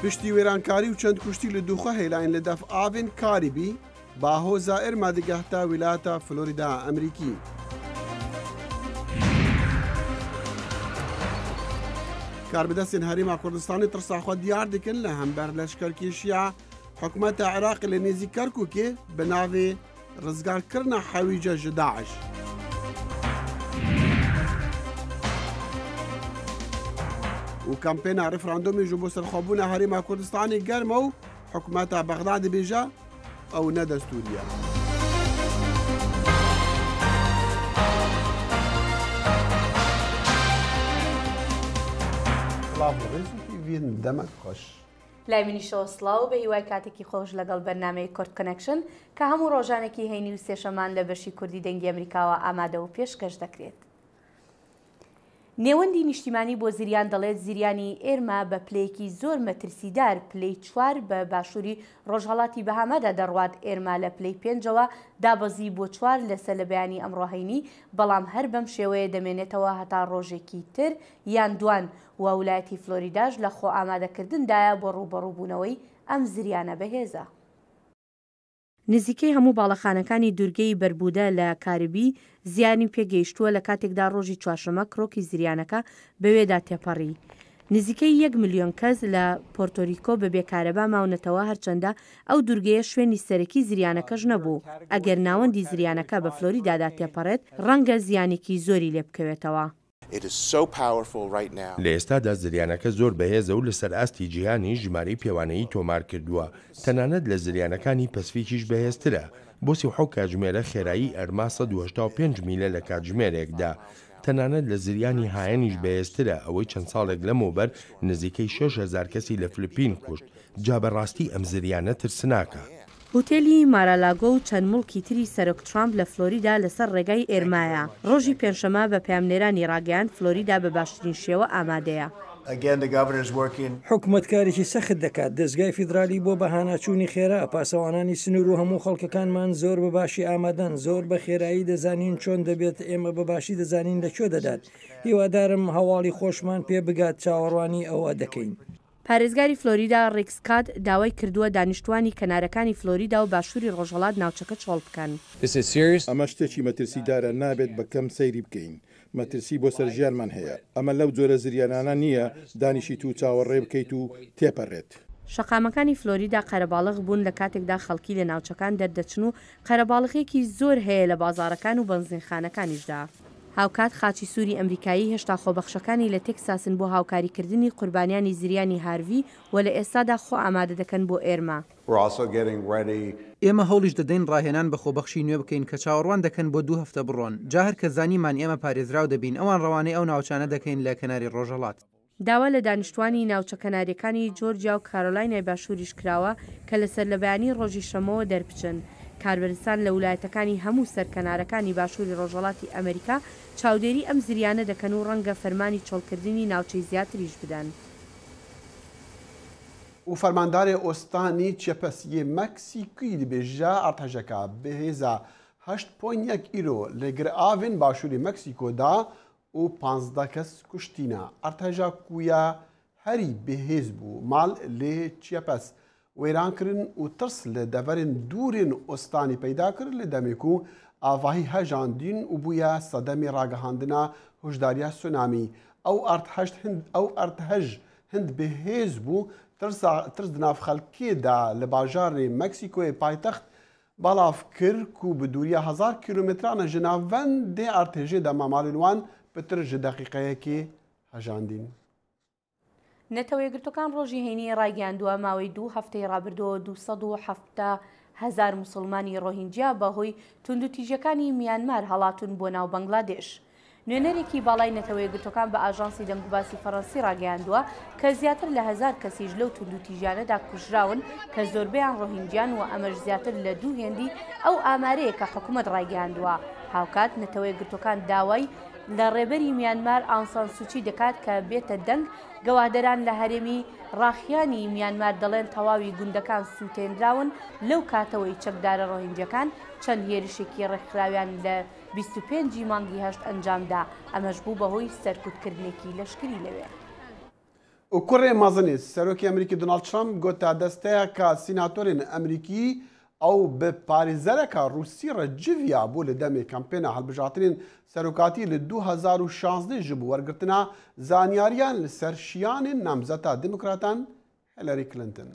پشتی وێرانکاری و چەند کوشتی لە دووخە هێلاین لە دەفعاڤên کاریبی باهۆزا ئێرما دەگەهتا ویلایەتە فلۆریدا ئەمریکی. کاربدەستên Herêma Kurdistanê tirsaxwe diyar dikin li hember leşkerkêşiya hikûmeta Iraqê li nêzî Kerkûkê bi navê rizgarkirina hewîca ji Daeş. û kampêna referandumê ji bo serxwebûna Herêma Kurdistanê germ û hikûmeta Bexdadê bêje ew ne destûrî ye. دەمەک خۆش. لای منیشەوە سڵاو بە هیوای کاتێکی خۆش لەگەڵ بەرنامەی کورد کۆنەکشن کە هەموو ڕۆژانێکی هەینی و سێشەمان لە بەشی کوردی دەنگی ئەمریکاوە ئامادە و پێشکەش دەکرێت. نێوەندی نیشتیمانی بۆ زریان دەڵێت زریانی ئێرما بە پلەیەکی زۆر مەترسیدار پلەی 4 بە باشووری ڕۆژهەڵاتی بەهامەدا دەڕوات. ئێرما لە پلەی 5ەوە دابەزی بۆ 4 لەسەر لە بەیانی ئەمڕۆهەینی، بەڵام هەر بەم شێوەیە دەمێنێتەوە هەتا ڕۆژێکی تر یان دوان و ویلایەتی فلۆریداش لە خۆ ئامادەکردندایە بۆ ڕوبەڕووبوونەوەی ئەم زریانە بەهێزە. نزیکەی هەموو باڵەخانەکانی دوورگەی بەربوودە لە کاریبی زیانی پێگەیشتووە لە کاتێکدا ڕۆژی چوارشەمە کڕۆکی زریانەکە بەوێدا تێپەڕی. نزیکەی 1 ملیۆن کەس لە پۆرتۆریکۆ بە بێکارەبا ماونەتەوە، هەرچەندە ئەو دوورگەیە شوێنی سەرەکی زریانەکەش نەبوو. ئەگەر ناوەندی زریانەکە بە فلۆریدادا تێپەڕێت ڕەنگە زیانێکی زۆری لێ بکەوێتەوە. لە ئێستادا زریانەکە زۆر بەهێزە و لەسەر ئاستی جیهانی ژمارەی پێوانەیی تۆمار کردووە. تەنانەت لە زریانەکانی پەسفیکیش بەهێزترە. بۆ 37 کاتژمێرە خێرایی ئەرما 185 میلە لە کاتژمێرێکدا. تەنانەت لە زریانی هایەنیش بەهێزترە، ئەوەی چەند ساڵێک لەمەوبەر نزیکەی 6,000 کەسی لە فلیپین کوشت. جا بەڕاستی ئەم زریانە ترسناکە. هۆتێلی مارالاگۆ و چەند مڵکی تری سەرۆک ترامپ لە فلۆریدا لەسەر ڕێگای ئێرمایە. ڕۆژی پێنجشەمە بە پامنێرانی ڕاگەیاند فلۆریدا بە باشترین شێوە ئامادەیە. حکوومەتکارێکی سەخت دەکات. دەستگای فیدرالی بۆ بەهاناچوونی خێرا، پاسەوانانی سنوور و هەموو خەڵکەکانمان زۆر بەباشی ئامادەن، زۆر بە خێرایی دەزانین چۆن دەبێت، ئێمە بەباشی دەزانین لەکوێ دەدات. هیوادارم هەواڵی خۆشمان پێ بگات چاوەڕوانی ئەوە دەکەین. پارێزگاری فلۆریدا ڕێکسکات داوای کردووە دانیشتوانی کەنارەکانی فلۆریدا و باشووری ڕۆژهەڵات ناوچەکە چۆڵ بکەن. ئەمە شتێکی مەترسیدارە، نابێت بەکەم سەیری بکەین. مەترسی بۆ سەرژیانمان هەیە. ئەمە لەو جۆرە زریانانە نییە دانیشیت و چاوەڕێ بکەیت و تێپەڕێت. شەقامەکانی فلۆریدا قەرەباڵغ بوون لە کاتێکدا خەڵکی لە ناوچەکان دەردەچن و قەرەباڵغێکی زۆر هەیە لە بازاڕەکان و بەنزینخانەکانیشدا. هاوکات خاچی سووری ئەمریکایی هێشتا خۆبەخشەکانی لە تێکساسن بۆ هاوکاریکردنی قوربانیانی زریانی هاروی و لە ئێستادا خۆ ئامادە دەکەن بۆ ئێرما. ئێمە هەوڵیش دەدەین ڕاهێنان بە خۆبەخشی نوێ بکەین کە چاوەڕوان دەکەن بۆ 2 هەفتە بڕۆن. جا هەر کە زانیمان ئێمە پارێزراو دەبین، ئەوان ڕەوانەی ئەو ناوچانە دەکەین لە کەناری ڕۆژهەڵات. داوا لە دانیشتوانی ناوچە کەناریەکانی جۆرجیا و کارۆلاینای باشووریش کراوە کە لەسەر لەبەیانی ڕۆژی شەمەوە دەربچن. کاربەرستان لە ویلایەتەکانی هەموو سەرکەنارەکانی باشووری ڕۆژهەڵاتی ئەمریکا چاودێری ئەم زریانە دەکەن و ڕەنگە فەرمانی چۆڵکردنی ناوچەی زیاتریش بدەن. و فەرماندارێ ئۆستانی چێپەسیە مەکسیکوی دەبێژە ئەرتەژەکە بەهێزە 8.1 ئیرۆ لەگەر ئاڤین باشووری مەکسیکۆدا و 15 کەس کوشتینە. ئەرتەژە کویە هەری بەهێز بوو ماڵ لێ چێپەس وێرانکردن و ترس لە دەڤەرên دوورên ئۆستانی پەیدا کرد لە دەمێک و ئاڤاهی هەژاندین و بووە سەدەمی ڕاگەهاندنا هۆشداریە سونامی. ئەو ئەرتەهەژ هەند بەهێز بوو ترس دناف خەڵکێدا لە باژارێ مەکسیکۆی پایتەخت بەڵاف کرد و بە دووریە 1000 کیلۆمترانە ji navendê ارتêjê de mamalên wan pitir ji deqîqeyekê hejandîn. نەتەوە یەکگرتوەکان ڕۆژی هەینی ڕایگەیاندووە ماوەی 2 هەفتەی ڕابردووە 270,000 موسڵمانی ڕۆهینجیا بەهۆی توندوتیژەکانی میانمار هەڵاتون بۆ ناو بەنگلادێش. نوێنەرێکی باڵای نەتەوە یەکگرتوەکان بە ئاژانسی دەنگوباسی فەڕەنسی ڕاگەیاندووە کە زیاتر لە 1000 کەسیش لەو توندوتیژانەدا کوژراون کە زۆربەیان ڕۆهینجیان و ئەمەش زیاتر لە 2 هێندی ئەو ئامارەیە کە حکوومەت ڕایگەیاندووە. هاوکات نەتەوە یەکگرتوەکان داوای لە ڕێبەری میانمار ئاون سان سوچی دەکات کە بێتە دەنگ. گەوادەران لە هەرێمی ڕاخیانی میانمار دەڵێن تەواوی گوندەکان سووتێنراون لەو کاتەوەی چەکدارە ڕۆهینجەکان چەند هێرشێکی ڕێکخراویان لە 25 مانگی هەشت ئەنجامدا. ئەمەش بوو بەهۆی سەرکوتکردنێکی لەشکری لەوێ. و کوڕێ مەزنی سەرۆکی ئەمریکی دۆناڵد ترامپ گوتە دەستەیەکە سیناتۆرên ئەمریکی ئەو bi parêzereka Rûsî re civiya bû li demê kampêna hilbijartinên serokatî li 2016 ji bo wergirtina zanyariyan li ser şiyanên namzeta demokratan Hillary Clinton.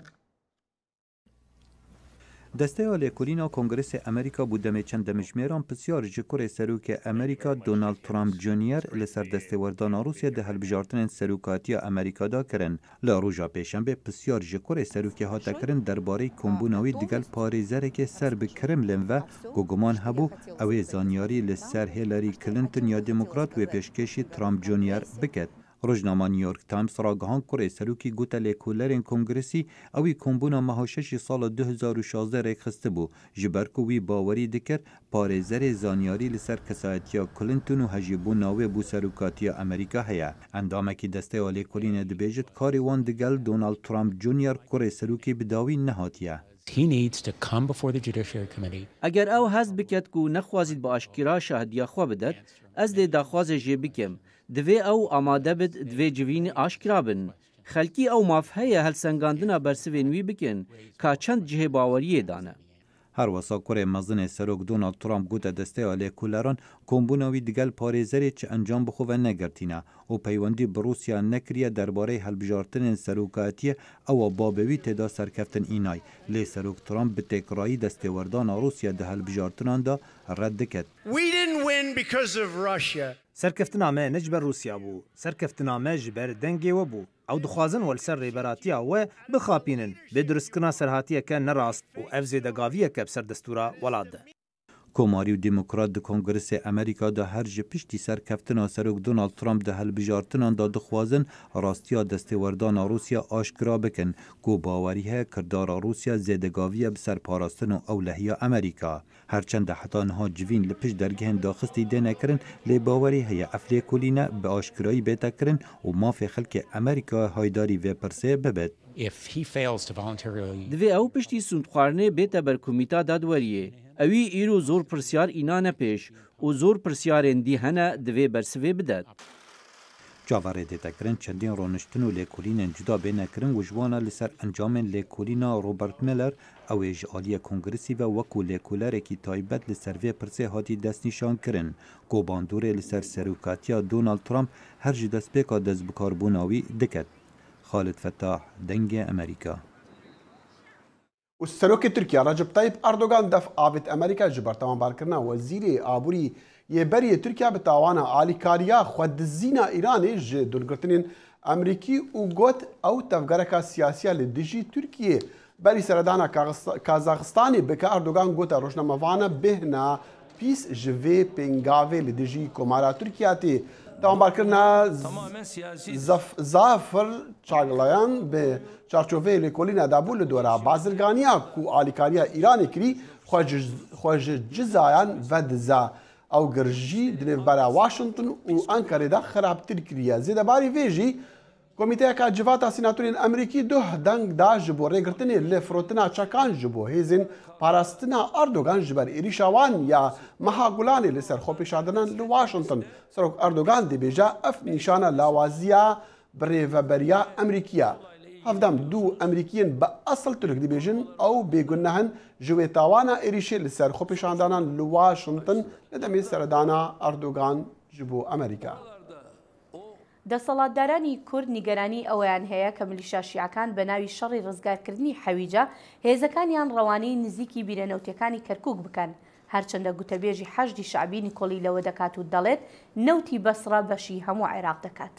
دەستەیە لێکۆلینە کۆنگرسی ئەمریکا بوو دەمێ چەند دەمژمێران پرسیار ji kurê serokê ئەمریکا دۆناڵد ترامپ جونیەر لەسەر دەستێوەردانا رووسیا دە هەڵبژارتنên serokatiya ئەمریکادا kirin. Li roja pêşembe pisyar ji kurê serokê hate kirin derbarەی kombûna wî digel parêzerekê ser bi Kremlin ve ku guman hebû ew ê zanyarî li ser Hillary Clinton ya demokrat wê pêşkêşî Trump Junior biket. Rojnama New York Times ragihan kurê serokî gote lêkolerên kongresî ew î kombûna meha şeşî sala 2016 rêxiste bû ji ber ku wî bawerî dikir parêzerê zanyarî li ser kesayetiya Clinton û hejîbûna wê bû serokatiya Amerîka heye. Endamekî desteya lêkolînê dibêjit karê wan digel Donald Trump Junior kurê serokî bi dawî nehatiye. Eger ew hez biket ku nexwazît bi aşkîra şahediya xwe bidet, ez dê daxwazê jê bikim. Divê ew amade bit divê civîn aşkira bin. Xelkî ew maf heye helsengandina bersivên wî bikin ka çend cihê baweriyê dane. Her wesa kurê mezinê serok Donald Trump gote desteya lêkoleran kombûna wî digel parêzerê çi encam bixwe negirtîne û peywendî bi Rûsya nekiriye derbarê helbijartinên serokatiye ewa babewî têda serkeftin înay. Lê serok Trump bi têkirayî destêwerdana Rûsya di helbijartinan da red diket. Serkeftina me ne ji ber Rûsya bû, serkeftina me ji ber dengê we bû. Ew dixwazin wel ser rêberatiya we bixapînin, bê durustkirina serhatiyeke nerast û ev zêdegaviyeke bi ser destûra welat de. Komarî û demokrat di Kongresê Amerîka da her ji piştî serkeftina serok Donald Trump di helbijartinan da dixwazin rastiya destêwerdana Rûsya aşkira bikin ku bawerî heye kirdara Rûsya zêdegaviye bi ser parastin û ewlehiya Amerîka. Herçend de heta niha civîn li pişt dergehên daxistî dê nekirin lê bawerî heye ev lêkolîne bi aşkirayî bête kirin û mafê xelkê Amerîka haydarî vê pirsê bibet. Divê ew piştî sûndxwarinê bête ber komîta dadweriyê. Ewî îro zor pirsiyar înane pêş û zor pirsiyarên dî hene divê bersivê bidet. Cavarê dêtekirin çendên roniştin û lêkolînên cuda bênekirin û ji wana li ser encamên lêkolîna Robert Mueller ew ê ji aliyê kongresî ve wekû lêkolerekî taybet li ser vê pirsê hatî destnîşan kirin. Gobandorê li ser serokatiya Donald Trump her ji destpêka destbikarbûna wî diket. Xalid Fettah, Dengê Amerîka. û serokê Tirkiye Recep Tayyip Erdogan def avêt Amerîka ji ber temanbarkirina wezîrê aborî yê beriyê Tirkiye bi tawana alîkariya xwedizîna Îranê ji dûrgirtinên Amerîkî û got ew tevgereka siyasiya li dijî Tirkiyê berî seredana Kazaxistanê bike. Erdogan gote rojnamevana bêhna pîs ji vê pêngavê li dijî komara Tirkiye tê temanbarkirina Zafir Çaglayan bi çarçoveyê lêkolîna dabû li dora bazirganiya ku alîkariya Îranê kirî xwe ji cizayan vedize. Ew girjî di nêvbera Washington û Ankarê de xirabtir kiriye. Zêdebarî vê jî Komîteyeka Civata Sînatorên Amerîkî duh deng da ji bo rêgirtinê lê firotina çekan ji bo hêzên parastina Erdogan ji ber êrişa wan ya meha Gulanê li ser xwepêşandinan li Washington. Serok Erdogan dibêje ev nîşana lawaziya bi rêveberiya Amerîkiye. Hevdem dû Amerîkiyên bi esil Türk dibêjin ew bêgun nehin ji wê tawana êrişê li ser xwepêşandanan li Washington li demê seredana Erdogan ji bo Amerîka. دەسەڵاتدارانی کورد نیگەرانی ئەویان هەیە کە میلیشا شیعەکان بە ناوی شەڕی ڕزگارکردنی حەویجە هێزەکانیان ڕەوانەی نزیکی بیرەنەوتەکانی کەرکووک بکەن. هەرچەندە گوتەبێژی حەشدی شعبی نیکۆلی لەوە دەکات و دەڵێت نەوتی بەسڕە بەشی هەموو عێراق دەکات.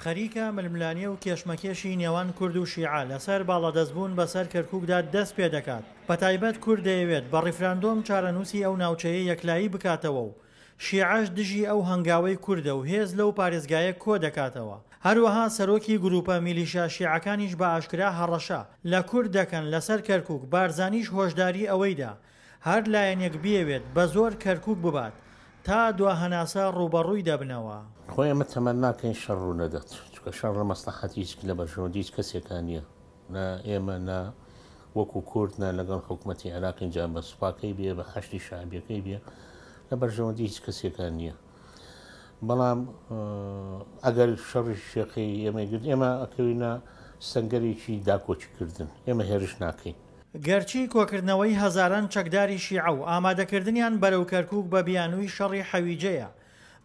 خەریکە ململانیە و کێشمەکێشی نێوان کورد و شیعە لەسەر باڵەدەستبوون بەسەر کەرکووکدا دەست پێ دەکات. بەتایبەت کورد دەیەوێت بە ڕیفراندۆم چارەنووسی ئەو ناوچەیە یەکلایی بکاتەوە و شیعەش دژی ئەو هەنگاوەی کووردە و هێز لەو پارێزگایە کۆ دەکاتەوە. هەروەها سەرۆکی گروپە میلیشا شیعەکانیش بە ئاشکرا هەڕەشە لە کورد دەکەن لەسەر کەرکووک. بارزانیش هۆشداری ئەوەیدا هەر لایەنێک بیەوێت بە زۆر کەرکووک ببات تا دوا هەناسە ڕوبەڕووی دەبنەوە. خۆی ئەمە تەمەن ناکەین شەڕ ڕوو نەدەت چونکە شەڕ لە مەسلحەتی هیچ لە بەرژەوەندی هیچ کەسێکان نییە، نە ئێمە نە وەکو کورد نە لەگەڵ حکوومەتی عێراقی جا بە سوپاکەی بێ بە حەشتی شعبیەکەی بێ لە بەرژەوەندی هیچ کەسێکان نییە. بەڵام ئەگەر شەڕی شێخی ئێمەگرت ئێمە ئەکەوینە سنگەرێکی داکۆچیکردن ئێمە هێرش ناکەین. گەرچی کۆکردنەوەی هەزاران چەکداری شیعە و ئامادەکردنیان بەرەو کەرکووک بە بیانووی شەڕی حەویجەیە،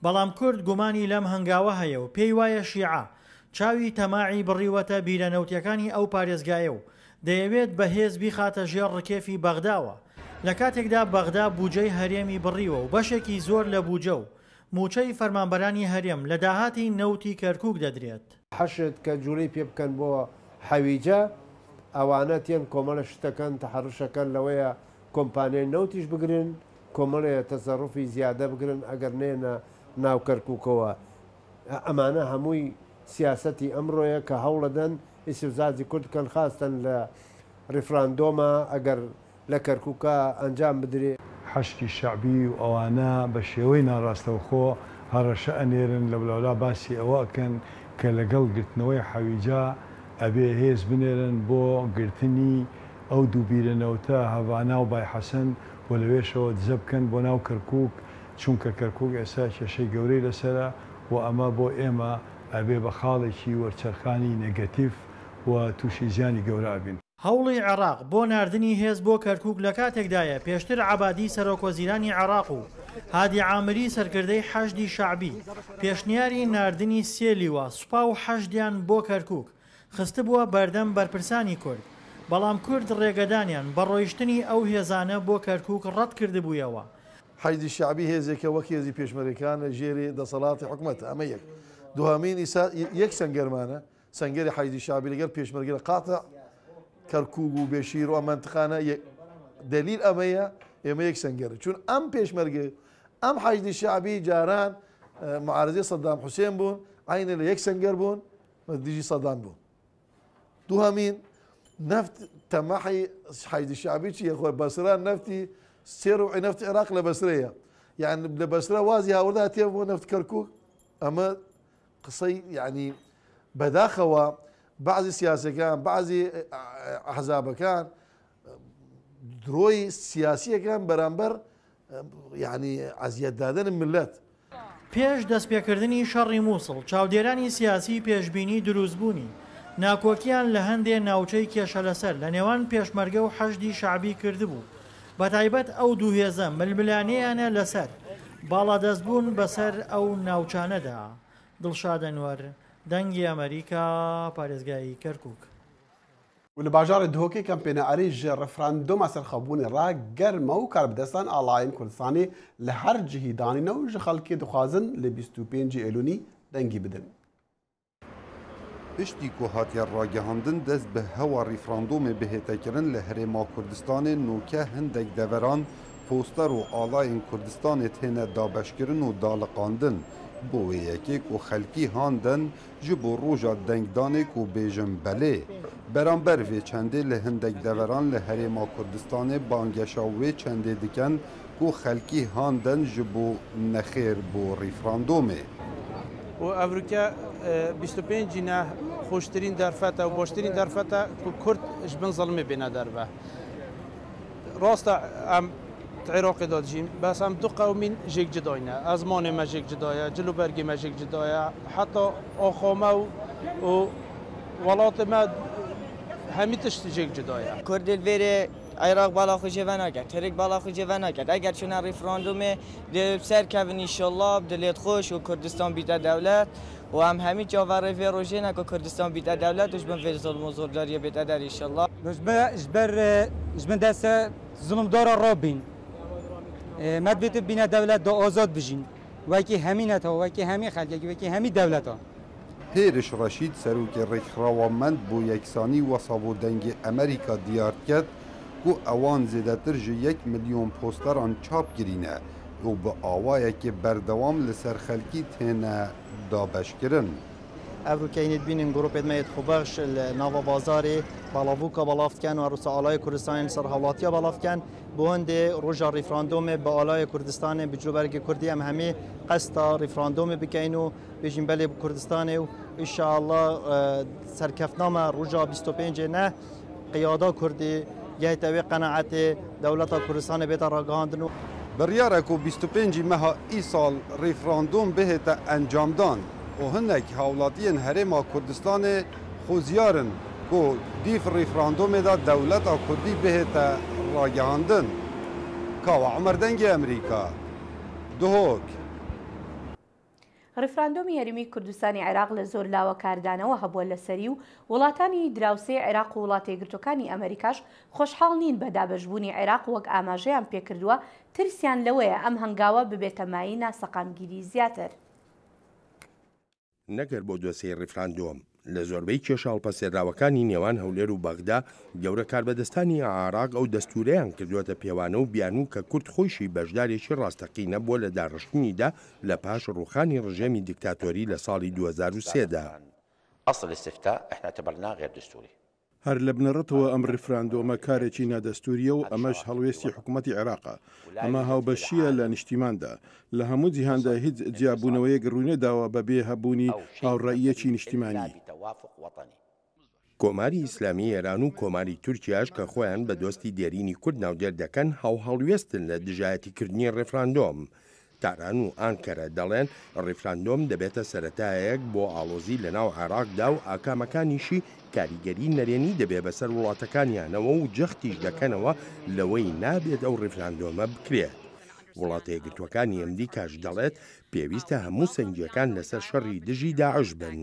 بەڵام کورد گومانی لەم هەنگاوە هەیە و پێی وایە شیعە چاوی تەماعی بڕیوەتە بیرەنەوتیەکانی ئەو پارێزگایە و دەیەوێت بەهێز بیخاتە ژێر ڕکێفی بەغداوە. لە کاتێکدا بەغدا بوجەی هەرێمی بڕیوە و بەشێکی زۆر لە بوجە و موچەی فەرمانبەرانی هەرێم لە داهاتی نەوتی کەرکووک دەدرێت. حەشت کە جوڵەی پێ بکەن بۆ حەویجە ئەوانە تێن کۆمەڵە شتەکەن تەحڕشەکەن لەوەیە کۆمپانیای نەوتیش بگرن، کۆمەڵەیە تەسەڕوفی زیادە بگرن ئەگەر نێنە ناو کەرکووکەوە. ئەمانە هەمووی سیاسەتی ئەمڕۆیە کە هەوڵەدەن ئیسوزازی کوردکەن خاستن لە ڕیفراندۆمە ئەگەر لە کەرکووکە ئەنجام بدرێ. حەشتی شعبی و ئەوانە بە شێوەی ناڕاستەوخۆ هەڕەشە ئەنێرن لە بڵاولا باسی ئەوە ئەکەن کە لەگەڵ گرتنەوەی حەویجا ئەبێ هێز بنێرن بۆ گرتنی ئەو دووبیرەنەوتە هەڤانا و بای حەسەن و لەوێشەوە دزە بکەن بۆ ناو کەرکووک، چونکە کەرکووک ئێستا کێشەی گەورەی لەسرە و ئەمە بۆ ئێمە ئەبێ بە خاڵێکی وەرچەرخانی نێگەتیڤ و تووشی زیانی گەورە ئەبین. هەوڵی عێراق بۆ ناردنی هێز بۆ کەرکووک لە کاتێکدایە پێشتر عەبادی سەرۆکوەزیرانی عێراق و هادی عامری سەرکردەی حەشدی شعبی پێشنیاری ناردنی سێ لیوە سوپا و حەشدیان بۆ کەرکووک خستە بووە بەردەم بەرپرسانی کورد، بەڵام کورد ڕێگەدانیان بە ڕۆیشتنی ئەو هێزانە بۆ کەرکووک ڕەت کردبوویەوە. حەشدی شعبی هێزێکە وەک هێزی پێشمەرەکان لە ژێری دەسەڵاتی حکومەت ئەمە یەک. دوهامین ئیسا یەک سەنگەرمانە، سەنگەری حەشدی شعبی لەگەڵ پێشمەرگە قاتە کەرکووک و بێشیر و ئەمەنتقانە دلیل ئەمەیە ئێمە یەک سەنگەرە، چون ئەم پێشمەرگە ئەم حەشدی شعبی جاران معارضەی سەدام حوسێن بوون، عینە لە یەک سەنگەر بوون دژی سەدام بوون. دوهامین نفت تەماحی حەشدی شعبی چیە؟ خۆی بەسران نفتی سێر و نفتی عێراق لە بەسرەیە، یعنی لە بەسرە وازی هاوردە تێ بۆ نفت کەرکووک. ئەمە قسەی یعنی بەداخەوە بعضی سیاسەکان بعضی ئەحزابەکان درۆی سیاسیەکان بەرامبەر یعنی عەزیەتدادن ملت. پێش دەستپێکردنی شەڕی مووسڵ چاودێرانی سیاسی پێشبینی دروستبوونی ناکۆکیان لە هەندێ ناوچەی کێشە لەسەر لە نێوان پێشمەرگە و حەشدی شعبی کردبوو، بە تایبەت ئەو دوو هێزە ململانەیانە لەسەر باڵادەستبوون بەسەر ئەو ناوچانەدا. دڵشاد ئەنوەر، دەنگی ئەمریکا، پارێزگای کەرکووک. و لە باژارە دهۆکەی کەمپێنەعەری ژێ ڕەفراندۆمە سەرخەبوونی ڕاگەرمە و کاربدەستان ئاڵایەن کوردستانی لە هەر جهی دانینەوە ژە خەڵکی دخوازن لە 25 ئێلوونی دەنگی بدن. پشتی کو هاتیە ڕاگەهاندن دەست بە هەوا ریفراندۆمê بهێتەkirin لە هەرێما کوردستانê نوکە هەندێک deveran پۆستەر و ئاڵایên Kurdistanê têne dabeşkirin û daliqandin بۆ wê yekê ku xelkî handin ji bo roja dengdanê ku bêjin belê. Beramber vê çendê li hindek deveran li herêma Kurdistanê bangeşa wê çendê dikin ku xelkî handin ji bo nexêr bo rîfrandomê. و ئەڤروکە 25 جینە خۆشترین دەرفەتە و بۆشترین دەرفەتە ku کورد ji bin zilmê bêne derve. Rasta em عێراقی دادژین بەس ئەم دوو قەومین ژێک جدایە، ئەزمانê me ژێک جدایە، cilûbergê me ژێک جدایە، heta axome û welatê me hemî tiştî ژێک cudayە. Kurdê vêrê عێراق bala xwe jêve neket, herêk bala xwe jêve neket. Eger çûne rîferandûmê di serkevin înşallah bi dilê xweş û Kurdistan bîte dewlet û em hemî çaverê vê rojê ne ku Kurdistan bîte dewlet û ji bin vê zilm û zordariyê bête der înşallah. ji ber ji bin deste zilmdara rabîn. مدبت بینه دولت دا آزاد بجین وکی همینت ها وکی همین خلقی وکی همین دولت ها. هێرش ڕەشید سەرۆکی ڕێکخراوەمەند بۆ یەکسانی وەساب و دەنگی ئەمریکا دیار کرد ku ئەوان زێدەتر ji 1 milyon پۆستەران çap kirîne û bi awayekê berdewam li ser xelkî têne dabeşkirin. Evrokeyînê bînin grupê me xwebex li nava bazarê balavûka balavdikin û Rûsa Alayê Kurdistanê ser hewlatiya balavdikin bi hindê roja rîferandûmê bi Alayê Kurdistanê bi cûbergê Kurdî em hemî qesta rîferandûmê bikin û bêjin belê bi Kurdistanê û înşallah serkefname roja 25 ne qiyada Kurdî yehte wê qenaetê dewleta Kurdistanê bêta ragihandin û بڕیارێک و 25 مەها ئیساڵ ڕیفراندۆم بهێتە ئەنجامدان و هەندێک هاوڵاتیان هەرێما کوردستانê خوزیارن ku dîf rîfrandûmê da dewleta Kurdî bihête ragihandin. Kawa Emer dengê Amerîka. Duhok. ڕێفراندۆمی هەرێمی کوردستانی عێراق لە زۆر لاوە کاردانەوە هەبووە لەسەری و وڵاتانی دراوسێ عێراق و وڵاتە یەکگرتووەکانی ئەمریکاش خۆشحاڵ نین بە دابەشبوونی عێراق وەک ئاماژەیان پێکردووە ترسیان لەوەیە ئەم هەنگاوە ببێتە مای ناسەقامگیری زیاتر. نەگەر بۆ دۆسەی ڕێفراندۆم لە زۆربەی کێشاڵپەسێراوەکانی نێوان هەولێر و بەغدا گەورە کاربەدەستانی عێراق ئەو دەستورەیان کردووەتە پێوانە و بیانوو کە کورد خۆشی بەشدارێکی ڕاستەقینە بووە لە داڕشتنیدا لە پاش ڕوخانی ڕژێمی دیکتاتۆری لە ساڵی 2003دا. أصل الاستفتاء احنا اعتبرناه غير دستوري. هەر لە بنەڕەتەوە ئەم ڕێفراندۆمە کارێکی نادەستوریە و ئەمەش هەڵوێستی حکوومەتی عێراقە. ئەمە هاوبەشیە لە نیشتیماندا لە هەموو جیهاندا هیچ جیابوونەوەیەک ڕوونەداوە بەبێ هەبوونی هاوڕەیەکی نیشتیمانی. کۆماری ئیسلامی ئێران و کۆماری تورکیاش کە خۆیان بە دۆستی دێرینی کورد ناودێر دەکەن هەڵوێستن لە دژایەتیکردنی ڕێفراندۆم. تاران و ئانکەرە دەڵێن ڕێفراندۆم دەبێتە سەرەتایەک بۆ ئاڵۆزی لە ناو عێراقدا و ئاکامەکانیشی کاریگەری نەرێنی دەبێ بەسەر وڵاتەکانیانەوە و جەختیش دەکەنەوە لەوەی نابێت ئەو ڕێفراندۆمە بکرێت. وڵاتە یەکگرتووەکانی ئەمدی کاش دەڵێت پێویستە هەموو سەنگیەکان لەسەر شەڕی دژی داعش بن.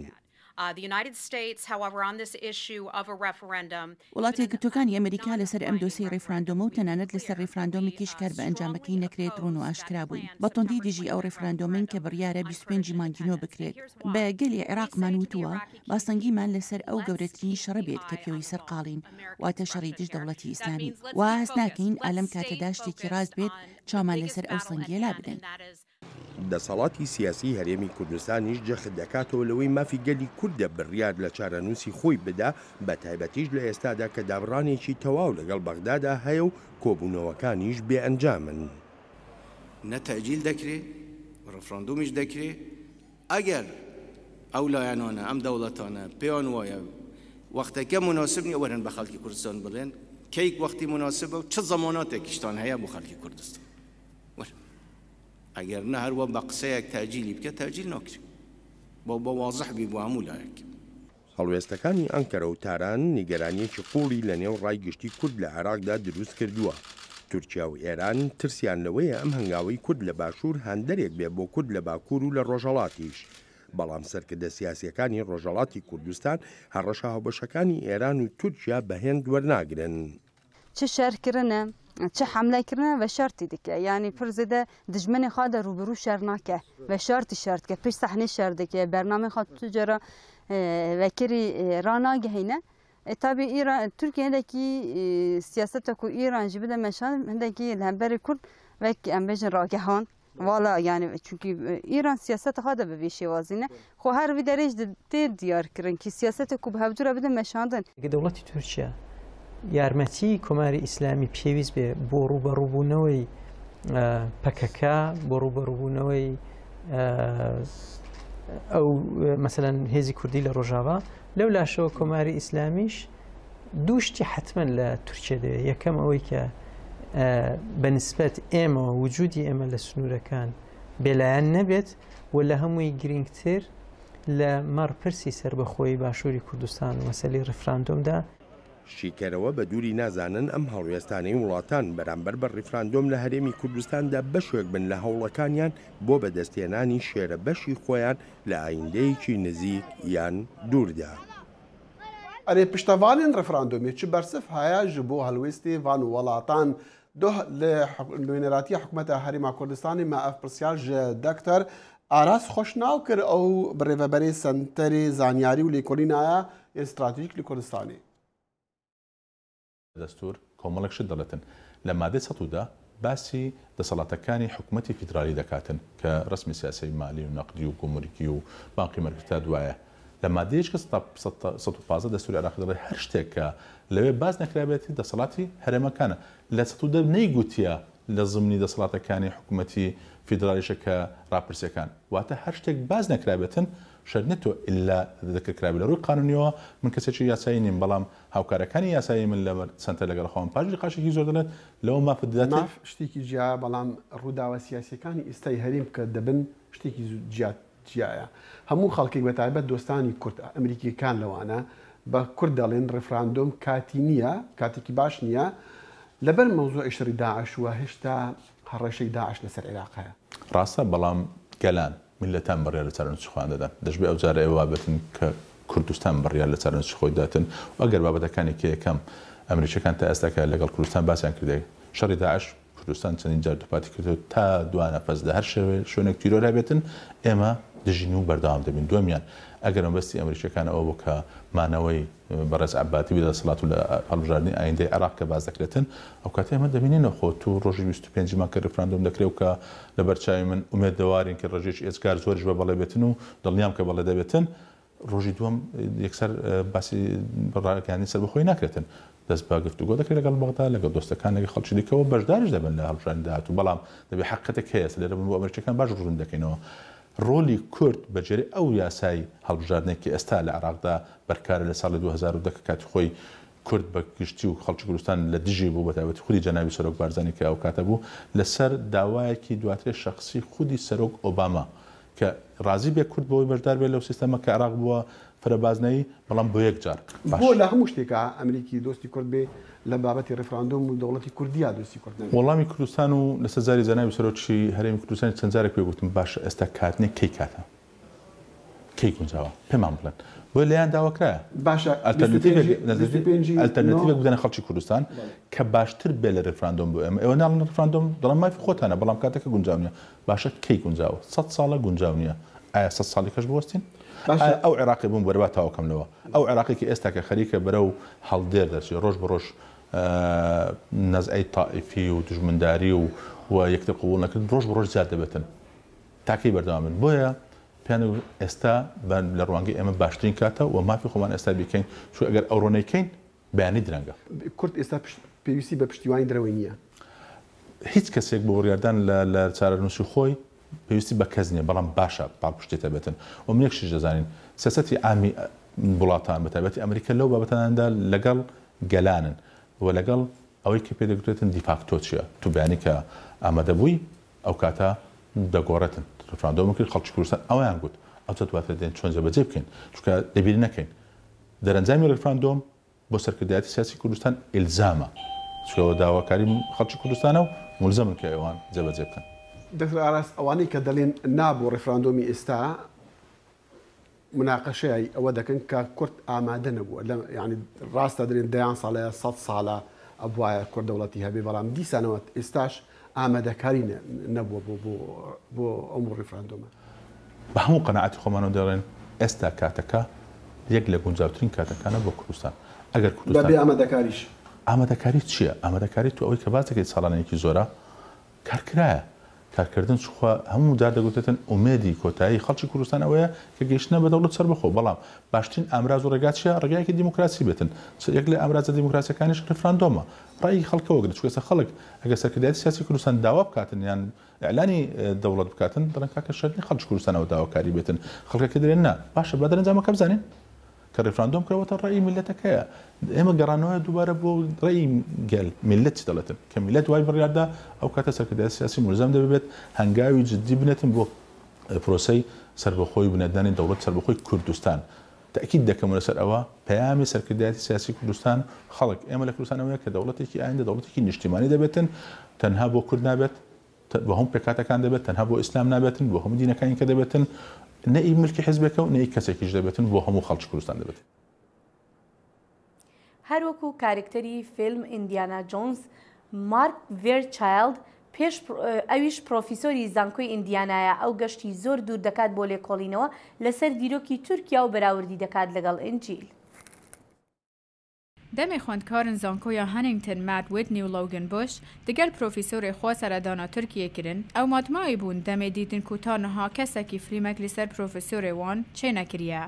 وڵاتی یەکگرتووەکانی ئەمریکا لەسەر ئەم دۆسەی ڕێفراندۆمە و تەنانەت لەسەر ڕێفراندۆمێکیش کار بە ئەنجامەکەی نەکرێت ڕوون و ئاشکرا بووین. بەتۆندی دژی ئەو ڕێفراندۆمین کە بڕیارە 25 مانگینۆ بکرێت. بە گەلی عێراقمان وتووە باسەنگیمان لەسەر ئەو گەورەترین شەڕە بێت کە پێوی سەرقاڵین واتە شەڕی دژ دەوڵەتی ئیسلامی. وا هەست ناکەین ئالەم کاتەدا شتێکی ڕاست بێت چامان لەسەر ئەو سەنگیە لا بدەین. دەسەڵاتی سیاسی هەرێمی کوردستانیش جەخت دەکاتەوە لەوەی مافی گەلی کوردە بڕیار لە چارەنووسی خۆی بدا بە تایبەتیش لە ئێستادا کە دابڕانێکی تەواو لەگەڵ بەغدادا هەیە و کۆبوونەوەکانیش بێ ئەنجامن. نەتەجیل دەکرێت ڕەفراندۆمیش دەکرێت ئەگەر ئەو لایەنانە ئەم دەوڵەتانە پێیان وایە وەختەکە مناسب نیە وەرن بە خەڵکی کوردستان بڵێن کەیک وەختی مناسبە و چ زەماناتێکیشتان هەیە بۆ خەڵکی کوردستان. ئەگەر نە هەروە بە قسەیەک تاجیلی بکە تاجیل ناکرێت بۆ واضح بی بۆ هەموو لایەک. هەڵوێستەکانی ئەنکەرە و تاران نیگەرانیەکی قوڵی لە نێو ڕایگەشتی کورد لە عێراقدا دروست کردووە. تورکیا و ئێران ترسیان لەوەیە ئەم هەنگاوەی کورد لە باشوور هەندەرێک بێ بۆ کورد لە باکوور و لە ڕۆژەڵاتیش. بەڵام سەرکردە سیاسیەکانی ڕۆژەڵاتی کوردستان هەڕەشە هاوبەشەکانی ئێران و تورکیا بەهێند وەرناگرن. چ شەرکردنە چه حملەکردنە بە شەرتی دکە یعنی پر زێدە دژمنی خوا دە ڕوبەڕوو شەر ناکە بە شەرتی شەرتکە پێش سەحنەی شەر دەکە بەرنامەی خوا توجەرە وەکری ڕناگەهینە تابی ئیران تورکیا هەندێکی سیاسەتە و ئیران جی بدە مەشان هەندێکی هەمبەری کورد وەک ئەم بێژن ڕاگەهان والا یعنی چونکی ئیران سیاسەتە خوا دە بەبێ شێوازینە خۆ هەروی دەرێژ تێ دیارکردن کی سیاسەتە و بە هەفتورە بدە مەشاندن دەوڵەتی تورکیا یارمەتی کۆماری ئیسلامی پێویست بێ بۆ ڕوبەڕووبوونەوەی پەکەکە بۆ ڕوبەڕووبوونەوەی ئەو مەسەلەن هێزی کوردی لە ڕۆژاوا لەو لاشەوە کۆماری ئیسلامیش دووشتی حتمما لە تورکیا دەوێت یەکەم ئەوەی کە بەنسبەت ئێمە وجودی ئێمە لە سنوورەکان بێلایەن نەبێت و لە هەمووی گرنگتر لە مەڕپرسی سربەخۆی باشووری کوردستان و مەسەلەی ڕێفراندۆمدا شیکەرەوە بە دووری نازانن ئەم هەڵوێستانەی وڵاتان بەرامبەر بە ڕێفراندۆم لە هەرێمی کوردستاندا بەشێک بن لە هەوڵەکانیان بۆ بەدەستێنانی شێرە بەشی خۆیان لە ئایندەیەکی نزیک یان دووردا. ئەرێ پشتەوانین ڕێفراندۆمی چ بەرسف هەیە ji بۆ هەلوێستی van و وڵاتان لە نوێنەراتی حکوومەتە هەرێما کوردستانی ما ئەف پرسیار ji دەکتەر ئاراس خۆشناو کرد ئەو بڕێڤەبەرێ سنتەری زانیاری و لێکۆلینایە ئێستراتیژیک لە کوردستانی. دەستور کۆمەڵێک شت دەڵێتن لە مادەی 100دا باسی دەسەڵاتەکانی حکوومەتی فیدرالی دەکاتن کە ڕسمی سیاسی مالی و نەقدی و کۆمەڵکی و باقی مەرکتا دوایە لە مادەیەش کە 115 دەستوری عێراق دەڵێت هەر شتێک کە لەوێ باز نەکرابێتی دەسەڵاتی هەرێمەکانە لە 110 نەیگوتیە لە زمانی دەسەڵاتەکانی حکوومەتی فیدرالیشە کە ڕاپرسەکان واتە هەر شتێک باز نەکرابێتن شەرنێتۆ ئللا دەکرابێت لە ڕووی قانونیەوە من کەسێکی یاسایی نیم بەڵام هاوکارەکانی یاسایی من لە سنتە لەگەڵ خۆم پاژی قاشێکی زۆر دەڵێت لەوە مافدات شتێکی جیا بەڵام ڕووداوە سیاسەکانی ئێستای هەریم کە دەبن شتێکی جیایە هەموو خەڵکێک بە تایبەت دۆستانی کورد ئەمریکیەکان لەوانە بە کورد دەڵێن ڕفراندۆم کاتی نییە کاتێکی باش نییە لەبەر مەوزوع ئیشری داعش وە هێشتا هەڕەشەی داعش لەسەر عێراقەیە ڕاستە بەڵام گەلان میلەتان بڕیار لە چارەنووسی خۆیان دەدەن دەشبێت ئەو جارە ئێوە بێتن کە کوردستان بڕیار لە چارەنووسی خۆی داتن و ئەگەر بابەتەکانی کە یەکەم ئەمریکیەکان تا ئێستاکە لەگەڵ کوردستان باسییان کردێ شەڕی داعش کوردستان چەندین جار دووپاتی کردەوە تا دوانە پەس لە هەر شوێنێک تیرۆرا بێتن ئێمە دژین و بەردەوام دەبین دومیان ئەگەر ئەمبەستی ئەمریکیەکان ئەوە بۆ کە مانەوەی بەڕێز عەباتی بدە دەسەڵات و لە هەڵبژاردننی ئایندەی عێراق کە باز دەکرێتن ئەو کاتێ ئێمە دەبینینەوە خۆ تو ڕۆژی 25 مان کە ڕفراندۆم دەکرێت و کە لە بەرچاوی من ئومێدەوارین کە ڕێژێکی ئێزگار زۆرش بە بەڵێ بێتن و دڵنیام کە بەڵێ دەبێتن ڕۆژی دووەم یەکسەر باسی ڕاگەیانی سەر بەخۆی ناکرێتن دەست بە گفتوگۆ دەکرێت لەگەڵ بەغدا لەگەڵ دۆستەکان لەگەڵ خەڵکی دیکەوە بەشداریش دەبن لە هەڵبژاردننی داهاتوو بەڵام دەبێت حەقیقەتێک هەیە لێرە بن بۆ ئەمریکیەکان باش ڕوون دەکەینەوە ڕۆلی کورد بەجێری ئەو یاسای هەڵبژاردنێکی ئێستا لە عێراقدا بەرکارە لە ساڵی 2010 کاتی خۆی کورد بە گشتی و خەڵکی کوردستان لە دژی بوو بەتایبەتی خودی جەنابی سەرۆک بارزانی کە ئەو کاتە بوو لەسەر داوایەکی دواترێ شخصی خودی سەرۆک ئۆباما کە ڕازی بێ کورد بۆی بەشدار بێت لەو سیستەمە کە عێراق بووە فرەبازنایی بەڵام بۆ یەک جار بۆ لە هەموو شتێکە ئەمریکی دۆستی کورد بێ لە بابەتی ڕفراندۆم و دەوڵەتی کوردیا دۆستی کورد وەڵامی کوردستان و لە سەرزاری جەنابی سەرۆکی هەرێمی کوردستانی چەند جارێک پێ گوتم باشە ئێستا کاتنێک کەی کاتە کەی گونجاوە پێمان بڵێن بۆ لەیان داواکرایە باشە ئەلتەرناتیڤێک بدەنە خەڵکی کوردستان کە باشتر بێ لە ڕفراندۆم بۆ ئێمە ئێوە ناڵن ڕفراندۆم دەڵام مافی خۆتانە بەڵام کاتەکە گونجاو نییە باشە کەی گونجاوە 100 ساڵە گونجاو نییە ئایا 100 ساڵی کەش بوەستین ئەو عێراقی بووم وەرەبات تاواکەمەوە ئەو عێراقێکی ئێستا کە خەریکە بەرەو هەڵدێر دەچێت ڕۆژ بە ڕۆژ نەزعی تائیفی و دژمنداری و یەکتر قبول نەکرد ڕۆژ بە ڕۆژ زیاد دەبێتن تاکەی بەردەوامن بۆیە پێیان ئێستا لە ڕوانگەی ئێمە باشترین کاتە و مافی خۆمان ئێستا بیکەین چون ئەگەر ئەو ڕۆنەیکەین بەیانی درەنگە کورد ئێستا پێویستی بە پشتیوانی درەوەی نییە هیچ کەسێک بۆ وەریاردان لە چارەنووسی خۆی پێویستی بە کەس نییە بەڵام باشە پاڵپشتێتە بێتن و منێکشیش دەزانین سیاسەتی ئامی وڵاتان بەتایبەتی ئەمریکا لەو بابەتاندا لەگەڵ گەلانن و لەگەڵ ئەوەی کە پێ دەگوتێتن دیفاکتۆ چییە تو بەیانی کە ئامادە بووی ئەو کاتە دەگۆڕێتن ڕفراندۆم کرد خەڵکی کوردستان ئەویان گوت ئەو دواتر دێن چۆن جێبەجێ بکەین چونکە دەبیری نەکەین دەرەنجامی ڕفراندۆم بۆ سەرکردایەتی سیاسی کوردستان ئیلزامە چۆ داواکاری خەڵکی کوردستانە و مولزەمن کە ئەوان جێبەجێ بکەن دکتۆر ئاراس ئەوانەی کە دەڵێن نابوو ڕفراندۆمی ئێستا مناقەشەی ئەوە دەکەن کە کورد ئامادە نەبووە یعنی ڕاستە دەڵێن دەیان ساڵەیە 100 ساڵە ئەبواە کورد دەوڵەتی هەبێ بەڵام دیسانەوە ئێستاش ئامادەکاری نەبووە بۆ ئەم ڕفراندۆمە بە هەموو قەنەعەتی خۆمانەوە دەڵێن ئێستا کاتەکە یەک لە گونجاوترین کاتەکانە بۆ کوردستان ئەگەر کوردستان ئامادەکاریش ئامادەکاری چییە؟ ئامادەکاری تو ئەوەی کە باس دەکەیت ساڵانەیەکی زۆرە کارکرایە کارکردن چخوا هەموو جار دەگوتێتن ئومێدی کۆتایی خەڵکی کوردستان ئەوەیە کە گەیشتنە بە دەوڵەت سەر بەخۆ بەڵام باشترین ئامراز و ڕێگات چیە ڕێگایەکی دیموکراسی بێتن یەک لە ئامرازە دیموکراسیەکانیش ڕفراندۆمە ڕای خەڵکەوە گرت چونکە خەڵک ئەگەر سەرکردایەتی سیاسی کوردستان داوا بکاتن یان ئەعلانی دەوڵەت بکاتن دەڵێن کاکە شەرنی خەڵکی کوردستانەوە داواکاری بێتن خەڵکەکە دەڵێن نا باشە با دەرەنجامەکە بزانین کە ڕفراندۆم کراوەتە ڕێی میلەتەکەیە ئێمە گەڕانەوە دووبارە بۆ ڕێی گەل میلەت دەڵێتن کە میلەت وای بڕیاردا ئەو کاتە سەرکردایەتی سیاسی مولزەم دەبێت هەنگاوی جددی بنێتن بۆ پرۆسەی سەربەخۆی بنێدانی دەوڵەت سەربەخۆی کوردستان تأکید دەکەم لەسەر ئەوە پەیامی سەرکردایەتی سیاسی کوردستان خەڵک ئێمە لە کوردستانەوەیە کە دەوڵەتێکی ئایندە دەوڵەتێکی نیشتیمانی دەبێتن تەنها بۆ کورد نابێت بە هەموو پێکاتەکان دەبێت تەنها بۆ ئیسلام نابێتن بۆ هەموو دینەکانی کە دەبێتن نەئی ملکی حیزبێکە و نەئی کەسێکیش دەبێتن بۆ هەموو خەڵکی کوردستان دەبێت هەروەکو کارکتەری فیلم ئیندیانا جۆنز مارک ڤێرچایلد پێش ئەویش پرۆفیسۆری زانکۆی ئیندیانایە ئەو گەشتی زۆر دوور دەکات بۆ لێکۆڵینەوە لەسەر دیرۆکی تورکیا و بەراوردی دەکات لەگەڵ ئنجیل دەمێ خوێندکارن زانکۆیە هەنینگتن مات ویتنی و لۆگن بوش دەگەل پرۆفیسۆری خۆ سەردانا تورکیەکردن ئەو ماتمایی بوون دەمێ دیتن کوتانەها کەسێکی فریمەک لەسەر پرۆفیسۆری وان چێ نەکریە.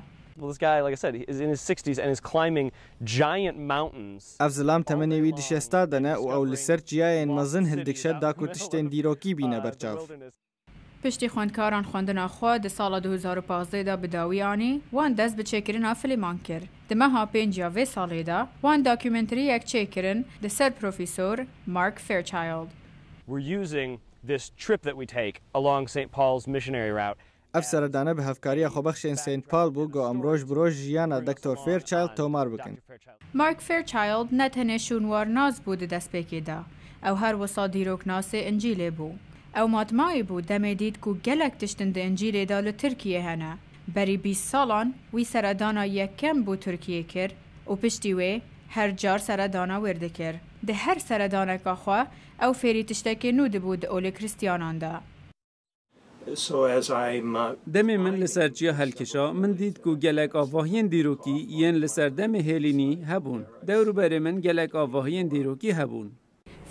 ئەف زلام تەمەنێوی دشێستا دەنە و ئەو لەسەر جیایەن مەزن هەندێکشە داک و تشتێن دیرۆکی بینە بەرچاو. پشتی خوێندکاران خوێندنەخوا di sala 2015 da bi dawiyانî wan dest bi çêkirina filîman kir. Di meha pênc ya vê salê de wan dokümenteriyek çêkirin di ser Profesor Mark Fairchild. We're using this trip that we take along St. Paul's missionary route. ئەف سەردانە بە هەفکاریە خۆبەخشێن سنت پاڵ بوو گۆ ئەمڕۆژ برۆژ ژیانە دکتۆر فێرچایلد تۆمار بکەن. Mark Fairchild ne tenê şûnwar nas bû di destpêkê de. Ew her wisa dîroknasê İncîlê bû. Ew matmayê bû demê dît ku gelek tiştin di İncîlê de li Tirkiye hene. Berî 20 salan wî seredana yekem bû Tirkiye kir û piştî wê her car seredana wêr dikir. Di her seredaneka xwe ew fêrî tiştekê nû dibû di olê Kristyanan de. Demê min li ser çiya helkişa min dît ku gelek avahiyên dîrokî yên li ser demê hêlînî hebûn. Dewrûberê min gelek avahiyên dîrokî hebûn.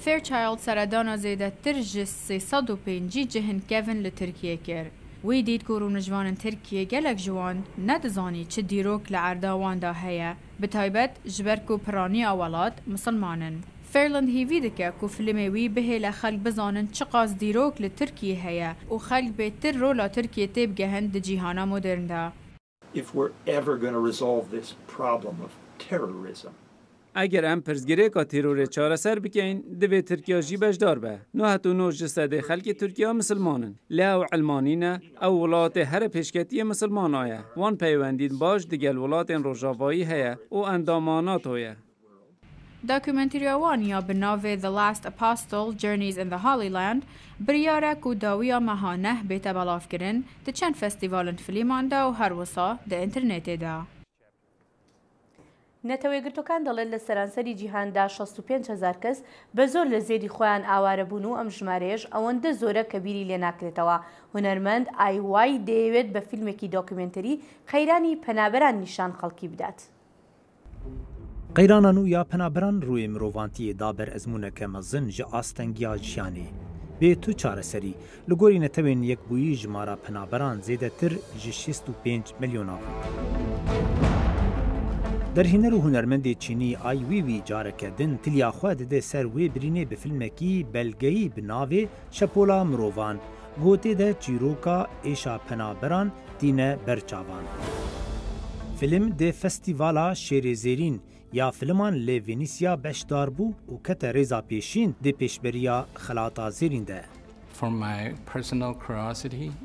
Fairchild seredana zêdetir ji 305 cihên kevin li Tirkiye kir. Wî dît ku rûnijvanên Tirkiye gelek ji wan nedizanî çi dîrok li erda wan de heye, bi taybet ji ber ku piraniya welat misilmanin. Fairland hîvî dike ku filmê wî bihêle xelk bizanin çi qas dîrok li Tirkiye heye û xelk bêtir rola Tirkiye tê bigehin di cîhana modern de. Eger em pirsgirêka terorê çareser bikin, divê Tirkiya jî bejdar be. Nuhetû ji sedê xelkê Tirkiya misilmanin. Lê ew elmanî ne, ew welatê here pêşketiyê misilmana ye. Wan peywendîn baş digel welatên rojavayî heye û endama NATO ye. Dokümenteriya wan ya bi navê The Last Apostle Journeys in the Holy Land biryare ku dawiya meha neh bête belavkirin di çend festîvalên filîman de û her wisa di internetê de. نەتەوەیەگرتوەکان دەڵێن لە سەرانسەری جیهاندا 65,000 کەس بە زۆر لە زێری خۆیان ئاوارە بوون و ئەم ژمارەیەش ئەوەندە زۆرە کە بیری لێ ناکرێتەوە. هونەرمەند ئایوای دەیەوێت بە فیلمێکی دۆکیومنتەری خەیرانی پەنابەران نیشان خەڵکی بدات. قەیرانان و یا پەنابەران ڕووی مرۆڤانتیە دابەر ئەزمونونەکە مەزن ji ئاستەنگیا ژیانê. Bê tu çareserî li gorî netewên yekbûyî jimara penaberan zêdetir ji 65 milyona bû. Derhîner û hunermendê Çînî ay wî careke din tiliya xwe dide ser wê birînê bi filmekî belgeyî bi navê Şepola Mirovan. Gotê de çîroka êşa penaberan tîne berçavan. Film dê Festîvala Şêrêzêrîn ya filiman lê Venîsya beşdar bû û kete rêza pêşîn dê pêşberiya xelata zêrîn de.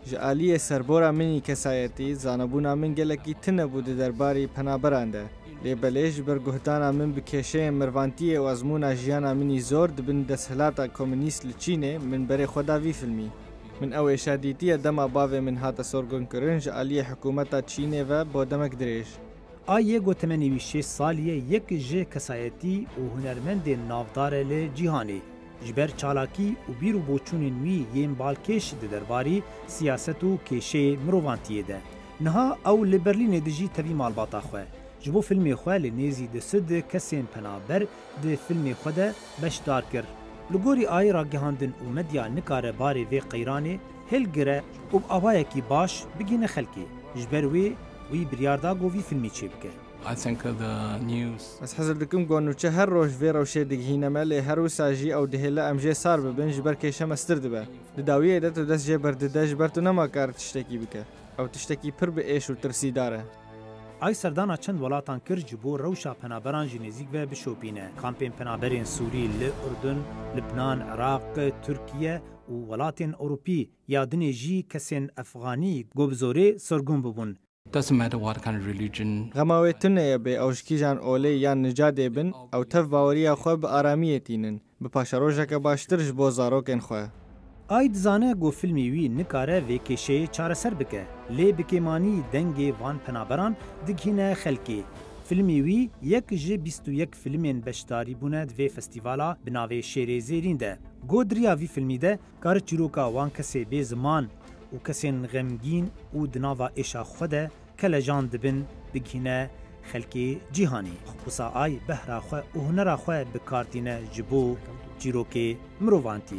Ji aliyê serbora minî kesayetî zanebûna min gelekî tin nebû di derbarî penaberan de. Lêbelê ji ber guhdana min bi kêşeyên mirvantiyê û ezmûna jiyana minî zor dibin desthelata komünîst li Çînê min berê xwe da vî filmî. Min ew êşa dîtiye dema bavê min hate sorgunkirin ji aliyê hikûmeta Çînê ve bo demek dirêj. Ayê gotemenî wî 6 saliyê yek ji kesayetî û hunermendên navdar e lê cîhanê. Ji ber çalakî û bîr û boçûnên wî yên balkêş di derbarî siyaset û kêşeyê mirovantiyê de. Niha ew li Berlînê dijî tevî malbata xwe. Ji bo filmê xwe li nêzî di sidê kesên penaber di filmê xwe de beşdar kir. Li gorî ayê ragihandin û medya nikare barê vê qeyranê hilgire û avayekî baş bigîne xelkê. Ji ber wê wî biryar da govî filmî çê bike. Ez hezir dikim got nûçe her roj vê rewşê digihîne me lê her wisa jî ew dihêle em jê sar bibin ji ber kêşe mestir dibe. Di dawiyê de tu dest jê berdide ji ber tu nemakar tiştekî bike. Ew tiştekî pir bi êş û tirsîdar e. Ay serdana çend welatan kir ji bo rewşa penaberan jî nêzik ve bişopîne. Kampên penaberên Sûrî li Urdun, Libnan, Iraq, Tirkiye û welatên Ewropî ya dinê jî kesên Efxanî got bi zorê sorgun bibûn. Xema wê tune ye bê ew ji kîjan olê yan nicadê bin ew tev baweriya xwe bi aramiyê tînin bi paşerojeke baştir ji bo zarokên xwe. Ay dizane got filmê wî nikare vê kêşeyê çareser bike. Lê bikêmanî dengê van penaberan digihîne xelkê. Filmê wî yek ji 21 filmên beşdarî bûne di vê festîvala bi navê Şêrêzêrîn de. Got diriya vî filmî de kar çîroka wan kesê bê ziman û kesên xemgîn û di nava êşa xwe de kelejan dibin digihîne xelkê cîhanê. Wisa ay behra xwe û hunera xwe bikartîne ji bo çîrokê mirovantî.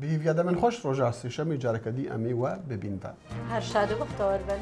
Bihîviya de min xweş roja sêşemê carekedî em ê we bibînin ve. Her şadî bixtewar bin.